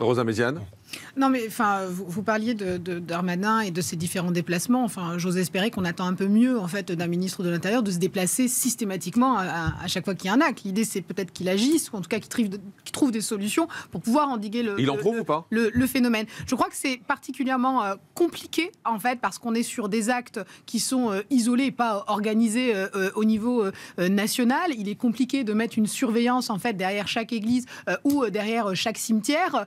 Rosa Méziane. Non, mais enfin, vous parliez de Darmanin et de ses différents déplacements. Enfin, j'ose espérer qu'on attend un peu mieux, en fait, d'un ministre de l'Intérieur de se déplacer systématiquement à chaque fois qu'il y a un acte. L'idée, c'est peut-être qu'il agisse, ou en tout cas qu'il trouve des solutions pour pouvoir endiguer le phénomène. Je crois que c'est particulièrement compliqué, en fait, parce qu'on est sur des actes qui sont isolés et pas organisés au niveau national. Il est compliqué de mettre une surveillance, en fait, derrière chaque église ou derrière chaque cimetière.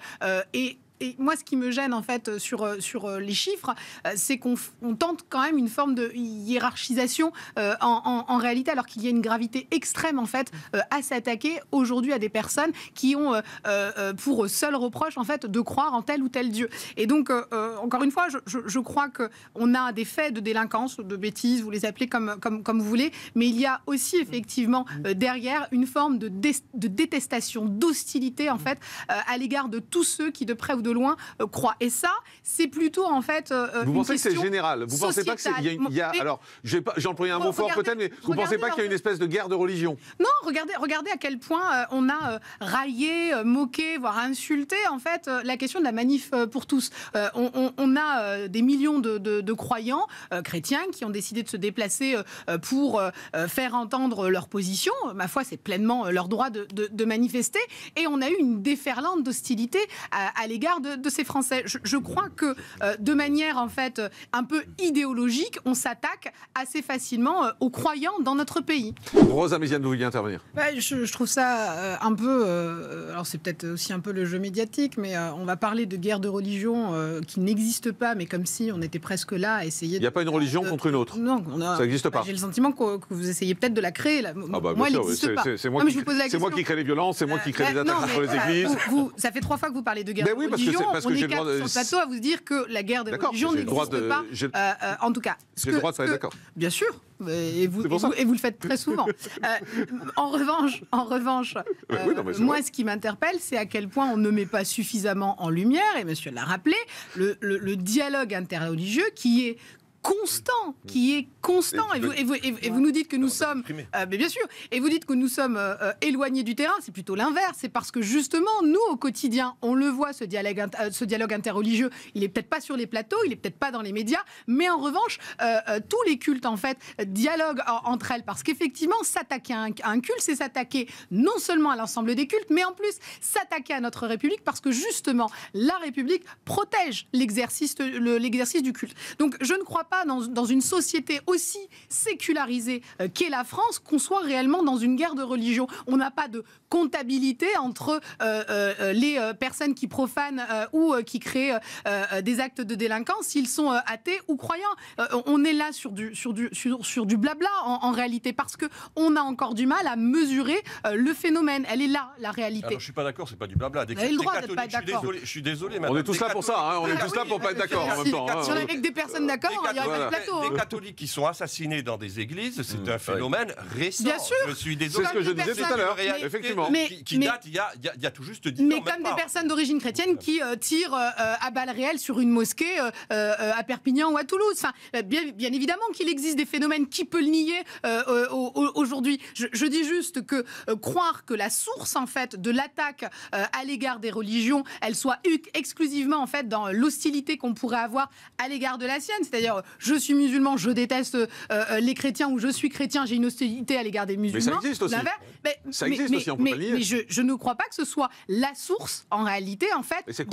Et moi, ce qui me gêne, en fait, sur les chiffres, c'est qu'on tente quand même une forme de hiérarchisation en réalité, alors qu'il y a une gravité extrême, en fait, à s'attaquer aujourd'hui à des personnes qui ont pour seul reproche, en fait, de croire en tel ou tel Dieu. Et donc, encore une fois, je crois qu'on a des faits de délinquance, de bêtises, vous les appelez comme vous voulez, mais il y a aussi, effectivement, derrière, une forme de détestation, d'hostilité, en fait, à l'égard de tous ceux qui, de près ou de loin, croient. Et ça, c'est plutôt, en fait, vous pensez que c'est général? Vous pensez pas qu'il y a alors, j'ai employé un mot fort peut-être, mais vous pensez pas qu'il y a une espèce de guerre de religion? Non, regardez à quel point on a raillé, moqué, voire insulté, en fait, la question de la manif pour tous. On a des millions de croyants chrétiens qui ont décidé de se déplacer pour faire entendre leur position. Ma foi, c'est pleinement leur droit de manifester. Et on a eu une déferlante d'hostilité à l'égard de ces Français. Je crois que de manière, en fait, un peu idéologique, on s'attaque assez facilement aux croyants dans notre pays. Rosa Méziane, vous vouliez intervenir? Je trouve ça un peu... alors c'est peut-être aussi un peu le jeu médiatique, mais on va parler de guerre de religion qui n'existe pas, mais comme si on était presque là à essayer... Il n'y a pas une religion contre une autre? Non, ça n'existe pas. J'ai le sentiment que vous essayez peut-être de la créer. Là. Moi, elle n'existe pas. C'est moi qui crée les violences, c'est moi qui crée les attaques contre les églises. Ça fait 3 fois que vous parlez de guerre de religion. On est 4 sur le plateau à vous dire que la guerre des religions n'existe pas. En tout cas, j'ai le droit de faire d'accord. Bien sûr, et vous le faites très souvent. En revanche, moi, ce qui m'interpelle, c'est à quel point on ne met pas suffisamment en lumière, et monsieur l'a rappelé, le dialogue interreligieux qui est constant, et vous nous dites que nous sommes, mais bien sûr, et vous dites que nous sommes éloignés du terrain. C'est plutôt l'inverse. C'est parce que justement, nous au quotidien, on le voit, ce dialogue interreligieux. Il est peut-être pas sur les plateaux, il est peut-être pas dans les médias, mais en revanche, tous les cultes en fait dialoguent entre elles, parce qu'effectivement, s'attaquer à un culte, c'est s'attaquer non seulement à l'ensemble des cultes, mais en plus s'attaquer à notre République, parce que justement, la République protège l'exercice du culte. Donc, je ne crois pas dans une société aussi sécularisée qu'est la France, qu'on soit réellement dans une guerre de religion. On n'a pas de comptabilité entre les personnes qui profanent ou qui créent des actes de délinquance, s'ils sont athées ou croyants. On est là sur du blabla en réalité, parce qu'on a encore du mal à mesurer le phénomène. Elle est là, la réalité. Alors, je ne suis pas d'accord, c'est pas du blabla. Vous avez le droit d'être pas d'accord. Je suis désolé, madame. On est tous là pour ça, hein, on est tous là pour pas être d'accord en même temps. Si on est avec des personnes d'accord, il y a pas de plateau. Les catholiques qui sont assassinés dans des églises, c'est un phénomène récent. Bien sûr. Je suis désolé. C'est ce que je disais tout à l'heure, effectivement. Qui date il y a tout juste 10 ans. Mais comme des personnes d'origine chrétienne qui tirent à balles réelles sur une mosquée à Perpignan ou à Toulouse. Enfin, bien évidemment qu'il existe des phénomènes. Qui peut le nier aujourd'hui? Je dis juste que croire que la source en fait de l'attaque à l'égard des religions, elle soit exclusivement en fait dans l'hostilité qu'on pourrait avoir à l'égard de la sienne, c'est-à-dire je suis musulman, je déteste les chrétiens, ou je suis chrétien, j'ai une hostilité à l'égard des musulmans. Mais ça existe aussi. Ça existe aussi, on peut pas le nier. Mais je ne crois pas que ce soit la source, en réalité, en fait, de cette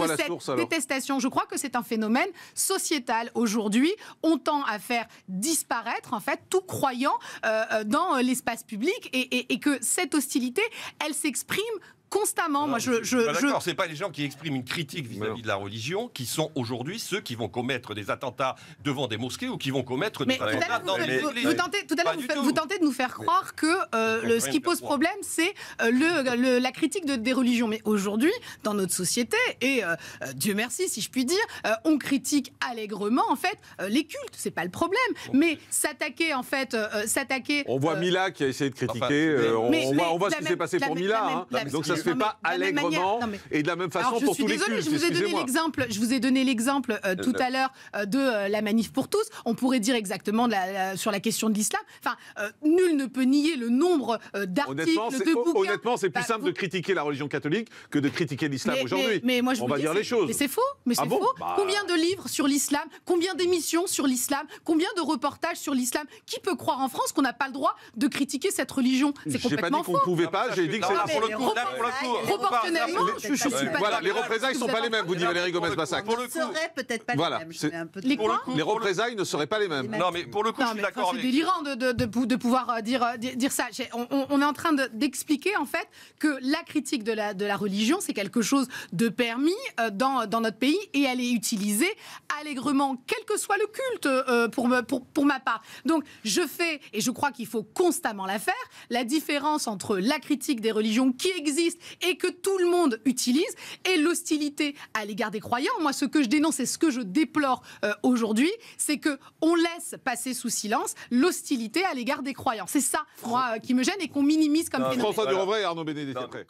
détestation. Je crois que c'est un phénomène sociétal. Aujourd'hui, on tend à faire disparaître, en fait, tout croyant dans l'espace public, et que cette hostilité, elle s'exprime constamment. Moi, d'accord, c'est pas les gens qui expriment une critique vis-à-vis de la religion qui sont aujourd'hui ceux qui vont commettre des attentats devant des mosquées ou qui vont commettre des attentats dans des églises. Tout à l'heure, vous tentez de nous faire croire que ce qui pose problème, c'est la critique des religions. Mais aujourd'hui, dans notre société, et Dieu merci, si je puis dire, on critique allègrement, en fait, les cultes. C'est pas le problème. Mais s'attaquer, en fait, On voit Mila qui a essayé de critiquer. On voit ce qui s'est passé pour Mila. Donc ça se fait pas allègrement et de la même façon pour tous les cultes. Je vous ai donné l'exemple tout à l'heure de la manif pour tous. On pourrait dire exactement sur la question de l'islam. Enfin, nul ne peut nier le nombre d'articles, de bouquins. Honnêtement, c'est plus simple de critiquer la religion catholique que de critiquer l'islam aujourd'hui. Mais moi, on va dire les choses. Mais c'est faux. Mais c'est faux. Combien de livres sur l'islam? Combien d'émissions sur l'islam? Combien de reportages sur l'islam? Qui peut croire en France qu'on n'a pas le droit de critiquer cette religion? C'est complètement faux. J'ai pas dit qu'on ne pouvait pas. J'ai dit que c'est pour le coup. Proportionnellement, je suis pas. Voilà, les représailles ne sont pas les mêmes, vous dit Valérie Gomez-Bassac. Ne seraient peut-être pas les mêmes. Les représailles ne seraient pas les mêmes. Non, mais pour le coup, je suis d'accord avec. C'est délirant de pouvoir dire ça. On est en train d'expliquer en fait que la critique de la religion, c'est quelque chose de permis dans notre pays et elle est utilisée allègrement, quel que soit le culte, pour ma part. Donc, je fais, et je crois qu'il faut constamment la faire, la différence entre la critique des religions qui existent et que tout le monde utilise et l'hostilité à l'égard des croyants. Moi, ce que je dénonce et ce que je déplore aujourd'hui, c'est qu'on laisse passer sous silence l'hostilité à l'égard des croyants. C'est ça, moi, qui me gêne et qu'on minimise comme phénomène. François Durovray et Arnaud Benedetti après.